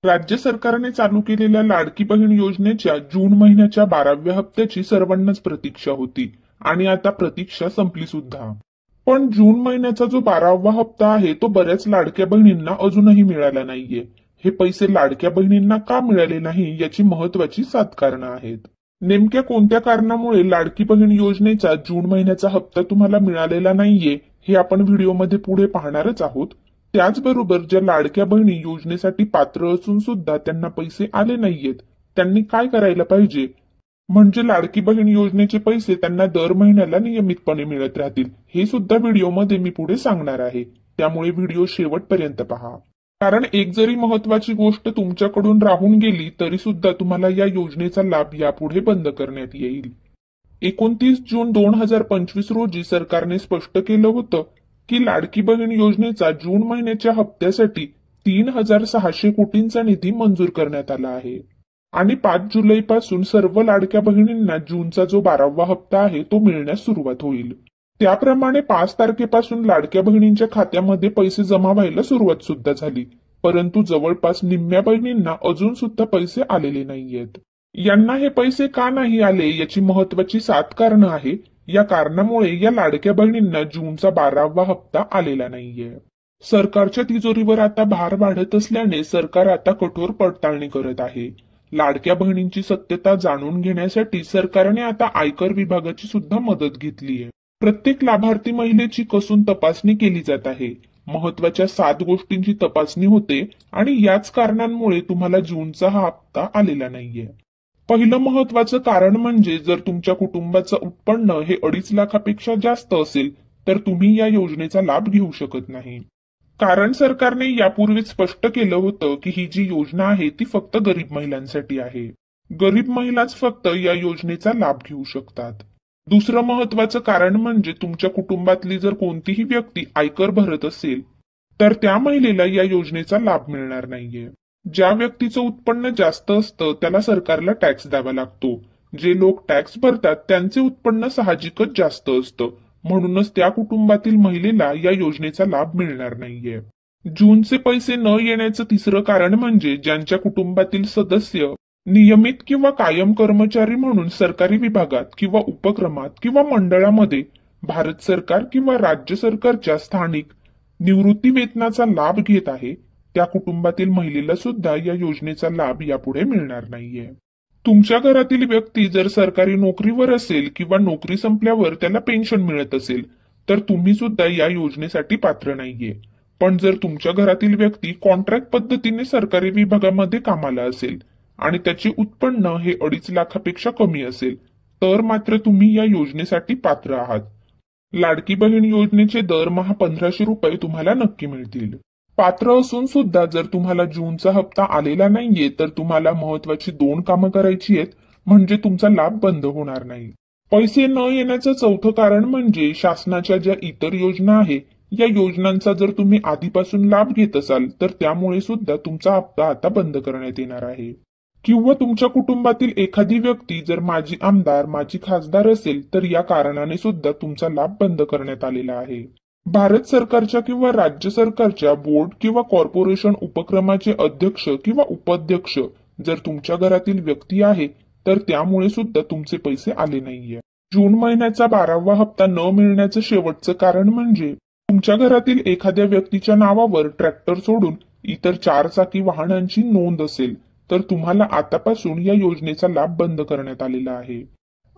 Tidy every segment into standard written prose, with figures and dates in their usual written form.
राज्य सरकारने चालू केलेल्या लाडकी बहीण योजनेच्या जून महिन्याच्या 12व्या हप्त्याची सर्वांनाच प्रतीक्षा होती आणि आता प्रतीक्षा संपली सुद्धा. पण जून महिन्याचा जो 12वा हप्ता आहे तो बऱ्याच लाडक्या बहिणींना अजूनही मिळाला नाहीये. हे पैसे लाडक्या बहिणींना का मिळाले नाही याची महत्वाची 7 कारणं आहेत. नेमक्या कोणत्या कारणामुळे लाडकी बहीण योजनेचा जून महिन्याचा हप्ता तुम्हाला मिळालेला नाहीये हे आपण व्हिडिओमध्ये पुढे पाहणारच आहोत. त्याचबरोबर ज्या लाडक्या बहिणी योजनेसाठी पात्र असून सुद्धा त्यांना पैसे आले नाहीयेत त्यांनी काय करायला पाहिजे, म्हणजे लाडकी बहीण योजनेचे पैसे त्यांना दर महिन्याला नियमितपणे मिळत राहतील, हे सुद्धा व्हिडिओमध्ये मी पुढे सांगणार आहे. त्यामुळे व्हिडिओ शेवटपर्यंत पहा. कारण एक जरी महत्वाची गोष्ट तुमच्याकडून राहून गेली तरी सुद्धा तुम्हाला या योजनेचा लाभ यापुढे बंद करण्यात येईल. 29 जून 2025 रोजी सरकारने स्पष्ट केलं होतं की लाडकी बहीण योजनेचा जून महिन्याच्या हप्त्यासाठी 3600 कोटींचा निधी मंजूर करण्यात आला आहे आणि 5 जुलैपासून सर्व लाडक्या बहिणींना जूनचा जो 12वा हप्ता आहे तो मिळण्यास सुरुवात होईल. त्याप्रमाणे 5 तारखेपासून लाडक्या बहिणींच्या खात्यामध्ये पैसे जमा व्हायला सुरुवात सुद्धा झाली, परंतु जवळपास निम्म्या बहिणींना अजून सुद्धा पैसे आलेले नाहीयेत. यांना हे पैसे का नाही आले याची महत्वाची 7 कारणं आहे. या कारणामुळे या लाडक्या बहिणींना जूनचा 12वा हप्ता आलेला नाहीये. सरकारच्या तिजोरीवर आता भार वाढत असल्याने सरकार आता कठोर पडताळणी करत आहे. लाडक्या बहिणींची सत्यता जाणून घेण्यासाठी सरकारने आता आयकर विभागाची सुद्धा मदत घेतली आहे. प्रत्येक लाभार्थी महिलेची कसून तपासणी केली जात आहे. महत्वाच्या 7 गोष्टींची तपासणी होते आणि याच कारणांमुळे तुम्हाला जूनचा हा हप्ता आलेला नाहीये. पहिलं महत्वाचं कारण म्हणजे जर तुमच्या कुटुंबाचं उत्पन्न हे 2.5 लाखापेक्षा जास्त असेल तर तुम्ही या योजनेचा लाभ घेऊ शकत नाही. कारण सरकारने यापूर्वीच स्पष्ट केलं होतं की ही जी योजना आहे ती फक्त गरीब महिलांसाठी आहे. गरीब महिलाच फक्त या योजनेचा लाभ घेऊ शकतात. दुसरं महत्वाचं कारण म्हणजे तुमच्या कुटुंबातली जर कोणतीही व्यक्ती आयकर भरत असेल तर त्या महिलेला या योजनेचा लाभ मिळणार नाहीये. ज्या व्यक्तीचं उत्पन्न जास्त असतं त्याला सरकारला टॅक्स द्यावा लागतो. जे लोक टॅक्स भरतात त्यांचे उत्पन्न साहजिकच जास्त असतं, म्हणूनच त्या कुटुंबातील महिलेला या योजनेचा लाभ मिळणार नाहीये. जूनचे पैसे न येण्याचं तिसरं कारण म्हणजे ज्यांच्या कुटुंबातील सदस्य नियमित किंवा कायम कर्मचारी म्हणून सरकारी विभागात किंवा उपक्रमात किंवा मंडळामध्ये भारत सरकार किंवा राज्य सरकारच्या स्थानिक निवृत्ती वेतनाचा लाभ घेत आहे, त्या कुटुंबातील महिलेला सुद्धा या योजनेचा लाभ यापुढे मिळणार नाहीये. तुमच्या घरातील व्यक्ती जर सरकारी नोकरीवर असेल किंवा नोकरी संपल्यावर त्याला पेन्शन मिळत असेल तर तुम्ही सुद्धा या योजनेसाठी पात्र नाहीये. पण जर तुमच्या घरातील व्यक्ती कॉन्ट्रॅक्ट पद्धतीने सरकारी विभागामध्ये कामाला असेल आणि त्याचे उत्पन्न हे 2.5 लाखापेक्षा कमी असेल तर मात्र तुम्ही या योजनेसाठी पात्र आहात. लाडकी बहीण योजनेचे दरमहा 1500 रुपये तुम्हाला नक्की मिळतील. पात्र असून सुद्धा जर तुम्हाला जूनचा हप्ता आलेला नाहीये तर तुम्हाला महत्वाची 2 कामं करायची आहेत, म्हणजे तुमचा लाभ बंद होणार नाही. पैसे न येण्याचं चौथं कारण म्हणजे शासनाच्या ज्या इतर योजना आहे या योजनांचा जर तुम्ही आधीपासून लाभ घेत असाल तर त्यामुळे सुद्धा तुमचा हप्ता आता बंद करण्यात येणार आहे. किंवा तुमच्या कुटुंबातील एखादी व्यक्ती जर माजी आमदार माजी खासदार असेल तर या कारणाने सुद्धा तुमचा लाभ बंद करण्यात आलेला आहे. भारत सरकारच्या किंवा राज्य सरकारच्या बोर्ड किंवा कॉर्पोरेशन उपक्रमाचे अध्यक्ष किंवा उपाध्यक्ष जर तुमच्या घरातील व्यक्ती आहे तर त्यामुळे सुद्धा तुमचे पैसे आले नाहीये. जून महिन्याचा 12वा हप्ता न मिळण्याचं शेवटचं कारण म्हणजे तुमच्या घरातील एखाद्या व्यक्तीच्या नावावर ट्रॅक्टर सोडून इतर 4 चाकी वाहनांची नोंद असेल तर तुम्हाला आतापासून या योजनेचा लाभ बंद करण्यात आलेला आहे.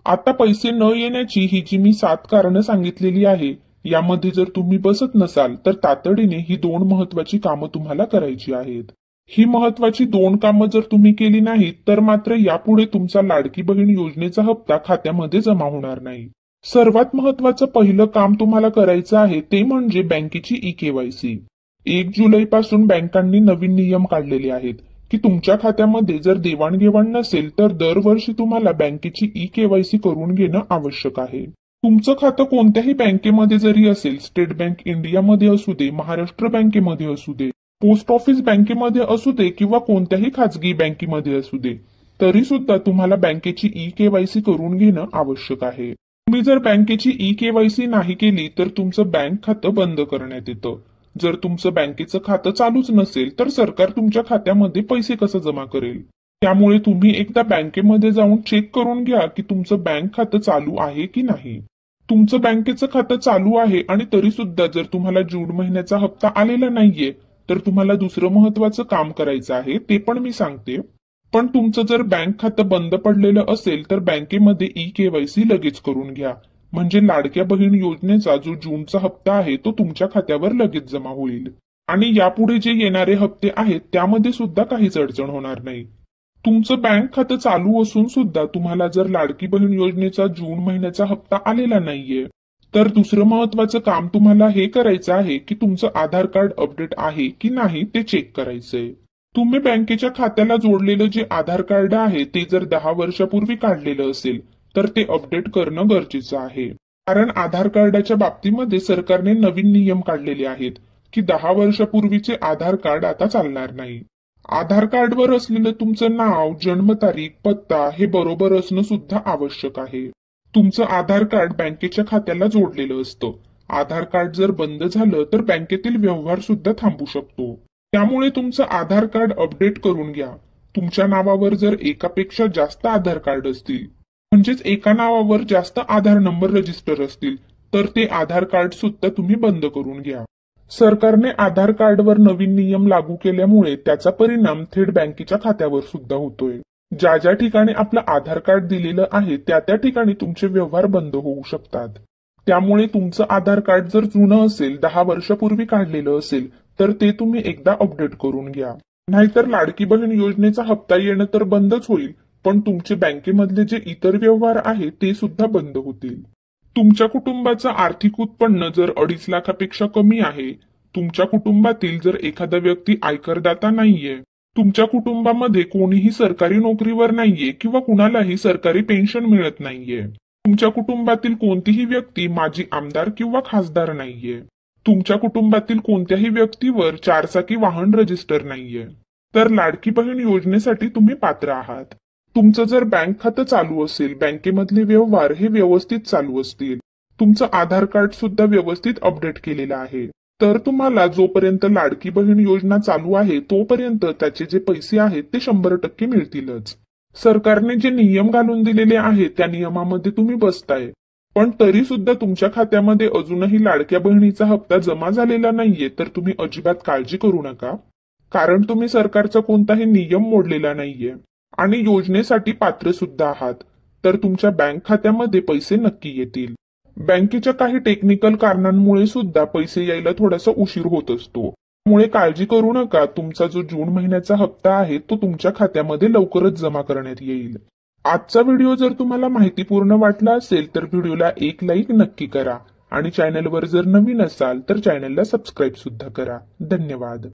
आता पैसे न येण्याची ही जी मी 7 कारणं सांगितलेली आहे यामध्ये जर तुम्ही बसत नसाल तर तातडीने ही 2 महत्वाची कामं तुम्हाला करायची आहेत. ही महत्वाची 2 कामं जर तुम्ही केली नाहीत तर मात्र यापुढे तुमचा लाडकी बहीण योजनेचा हप्ता खात्यामध्ये जमा होणार नाही. सर्वात महत्वाचं पहिलं काम तुम्हाला करायचं आहे ते म्हणजे बँकेची ई-केवायसी. 1 जुलैपासून बँकांनी नवीन नियम काढलेले आहेत की तुमच्या खात्यामध्ये जर देवाणघेवाण नसेल तर दरवर्षी तुम्हाला बँकेची ई-केवायसी करून घेणं आवश्यक आहे. तुमचं खातं कोणत्याही बँकेमध्ये जरी असेल, स्टेट बँक इंडियामध्ये असू दे, महाराष्ट्र बँकेमध्ये असू दे, पोस्ट ऑफिस बँकेमध्ये असू दे किंवा कोणत्याही खाजगी बँकेमध्ये असू दे, तरी सुद्धा तुम्हाला बँकेची ई-केवायसी करून घेणं आवश्यक आहे. तुम्ही जर बँकेची ई-केवायसी नाही केली तर तुमचं बँक खातं बंद करण्यात येतं. जर तुमचं बँकेचं खातं चालूच नसेल तर सरकार तुमच्या खात्यामध्ये पैसे कसं जमा करेल? त्यामुळे तुम्ही एकदा बँकेमध्ये जाऊन चेक करून घ्या की तुमचं बँक खातं चालू आहे की नाही. तुमचं बँकेचं खातं चालू आहे आणि तरी सुद्धा जर तुम्हाला जून महिन्याचा हप्ता आलेला नाहीये तर तुम्हाला दुसरं महत्वाचं काम करायचं आहे, ते पण मी सांगते. पण तुमचं जर बँक खातं बंद पडलेलं असेल तर बँकेमध्ये ई-केवायसी लगेच करून घ्या. म्हणजे लाडक्या बहीण योजनेचा जो जूनचा हप्ता आहे तो तुमच्या खात्यावर लगेच जमा होईल. आणि यापुढे जे येणारे हप्ते आहेत त्यामध्ये सुद्धा काहीच अडचण होणार नाही. तुमचं बँक खातं चालू असून सुद्धा तुम्हाला जर लाडकी बहीण योजनेचा जून महिन्याचा हप्ता आलेला नाहीये तर दुसरं महत्वाचं काम तुम्हाला हे करायचं आहे की तुमचं आधार कार्ड अपडेट आहे की नाही ते चेक करायचंय. तुम्ही बँकेच्या खात्याला जोडलेलं जे आधार कार्ड आहे ते जर 10 वर्षापूर्वी काढलेलं असेल तर ते अपडेट करणं गरजेचं आहे. कारण आधार कार्डाच्या बाबतीमध्ये सरकारने नवीन नियम काढलेले आहेत की 10 वर्षापूर्वीचे आधार कार्ड आता चालणार नाही. आधार कार्डवर असलेलं तुमचं नाव, जन्मतारीख, पत्ता हे बरोबर असणं सुद्धा आवश्यक आहे. तुमचं आधार कार्ड बँकेच्या खात्याला जोडलेलं असतं. आधार कार्ड जर बंद झालं तर बँकेतील व्यवहार सुद्धा थांबू शकतो. त्यामुळे तुमचं आधार कार्ड अपडेट करून घ्या. तुमच्या नावावर जर एकापेक्षा जास्त आधार कार्ड असतील, म्हणजेच एका नावावर जास्त आधार नंबर रजिस्टर असतील, तर ते आधार कार्ड सुद्धा तुम्ही बंद करून घ्या. सरकारने आधार कार्डवर नवीन नियम लागू केल्यामुळे त्याचा परिणाम थेट बँकेच्या खात्यावर सुद्धा होतोय. ज्या ज्या ठिकाणी आपलं आधार कार्ड दिलेलं आहे त्या त्या ठिकाणी तुमचे व्यवहार बंद होऊ शकतात. त्यामुळे तुमचं आधार कार्ड जर जुनं असेल, 10 वर्षापूर्वी काढलेलं असेल, तर ते तुम्ही एकदा अपडेट करून घ्या. नाहीतर लाडकी बहीण योजनेचा हप्ता येणं तर बंदच होईल, पण तुमचे बँकेमधले जे इतर व्यवहार आहेत ते सुद्धा बंद होतील. तुमच्या कुटुंबाचं आर्थिक उत्पन्न जर 2.5 लाखापेक्षा कमी आहे, तुमच्या कुटुंबातील जर एखादा व्यक्ती आयकरदाता नाहीये, तुमच्या कुटुंबामध्ये कोणीही सरकारी नोकरीवर नाहीये किंवा कुणालाही सरकारी पेन्शन मिळत नाहीये, तुमच्या कुटुंबातील कोणतीही व्यक्ती माजी आमदार किंवा खासदार नाहीये, तुमच्या कुटुंबातील कोणत्याही व्यक्तीवर 4 चाकी वाहन रजिस्टर नाहीये, तर लाडकी बहीण योजनेसाठी तुम्ही पात्र आहात. तुमचं जर बँक खातं चालू असेल, बँकेमधले व्यवहार हे व्यवस्थित चालू असतील, तुमचं आधार कार्ड सुद्धा व्यवस्थित अपडेट केलेलं आहे, तर तुम्हाला जोपर्यंत लाडकी बहीण योजना चालू आहे तोपर्यंत त्याचे जे पैसे आहेत ते 100% मिळतीलच. सरकारने जे नियम घालून दिलेले आहेत त्या नियमामध्ये तुम्ही बसताय, पण तरी सुद्धा तुमच्या खात्यामध्ये अजूनही लाडक्या बहिणीचा हप्ता जमा झालेला नाहीये तर तुम्ही अजिबात काळजी करू नका. कारण तुम्ही सरकारचा कोणताही नियम मोडलेला नाहीये आणि योजनेसाठी पात्र सुद्धा आहात, तर तुमच्या बँक खात्यामध्ये पैसे नक्की येतील. बँकेच्या काही टेक्निकल कारणांमुळे सुद्धा पैसे यायला थोडासा उशीर होत असतो, त्यामुळे काळजी करू नका. तुमचा जो जून महिन्याचा हप्ता आहे तो तुमच्या खात्यामध्ये लवकरच जमा करण्यात येईल. आजचा व्हिडिओ जर तुम्हाला माहितीपूर्ण वाटला असेल तर व्हिडिओला एक लाईक नक्की करा आणि चॅनलवर जर नवीन असाल तर चॅनलला सबस्क्राईब सुद्धा करा. धन्यवाद.